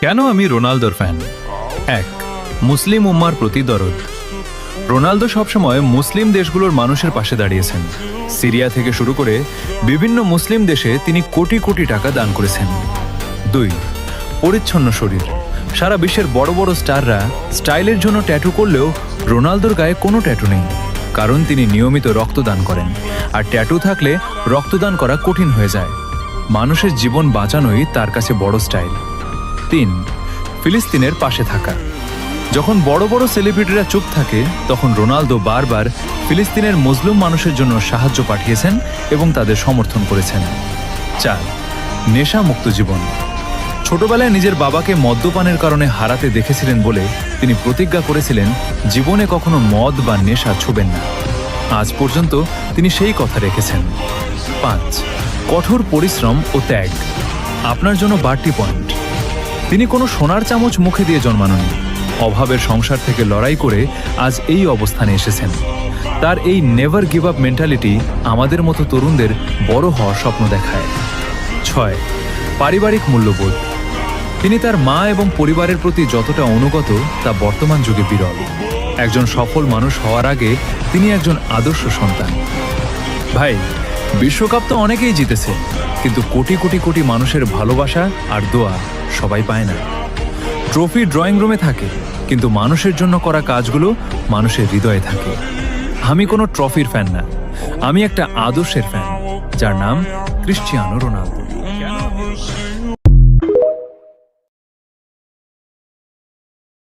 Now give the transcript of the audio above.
কেন আমি রোনালদোর ফ্যান? এক, মুসলিম উম্মার প্রতি দরদ। রোনালদো সবসময় মুসলিম দেশগুলোর মানুষের পাশে দাঁড়িয়েছেন। সিরিয়া থেকে শুরু করে বিভিন্ন মুসলিম দেশে তিনি কোটি কোটি টাকা দান করেছেন। দুই, পরিচ্ছন্ন শরীর। সারা বিশ্বের বড় বড় স্টাররা স্টাইলের জন্য ট্যাটু করলেও রোনালদোর গায়ে কোনো ট্যাটু নেই, কারণ তিনি নিয়মিত রক্তদান করেন, আর ট্যাটু থাকলে রক্তদান করা কঠিন হয়ে যায়। মানুষের জীবন বাঁচানোই তার কাছে বড় স্টাইল। তিন, ফিলিস্তিনের পাশে থাকা। যখন বড় বড় সেলিব্রিটিরা চুপ থাকে, তখন রোনালদো বারবার ফিলিস্তিনের মজলুম মানুষের জন্য সাহায্য পাঠিয়েছেন এবং তাদের সমর্থন করেছেন। চার, নেশামুক্ত জীবন। ছোটবেলায় নিজের বাবাকে মদ্যপানের কারণে হারাতে দেখেছিলেন বলে তিনি প্রতিজ্ঞা করেছিলেন জীবনে কখনো মদ বা নেশা ছুবেন না। আজ পর্যন্ত তিনি সেই কথা রেখেছেন। পাঁচ, কঠোর পরিশ্রম ও ত্যাগ। আপনার জন্য বাড়তি পয়েন্ট। তিনি কোনো সোনার চামচ মুখে দিয়ে জন্মাননি। অভাবের সংসার থেকে লড়াই করে আজ এই অবস্থানে এসেছেন। তার এই নেভার গিভ আপ মেন্টালিটি আমাদের মতো তরুণদের বড় হওয়ার স্বপ্ন দেখায়। ছয়, পারিবারিক মূল্যবোধ। তিনি তার মা এবং পরিবারের প্রতি যতটা অনুগত তা বর্তমান যুগে বিরল। একজন সফল মানুষ হওয়ার আগে তিনি একজন আদর্শ সন্তান। ভাই, বিশ্বকাপ তো অনেকেই জিতেছে, কিন্তু কোটি কোটি কোটি মানুষের ভালোবাসা আর দোয়া সবাই পায় না। ট্রফি ড্রয়িং রুমে থাকে, কিন্তু মানুষের জন্য করা কাজগুলো মানুষের হৃদয়ে থাকে। আমি কোনো ট্রফির ফ্যান না, আমি একটা আদর্শের ফ্যান, যার নাম ক্রিশ্চিয়ানো রোনালদো।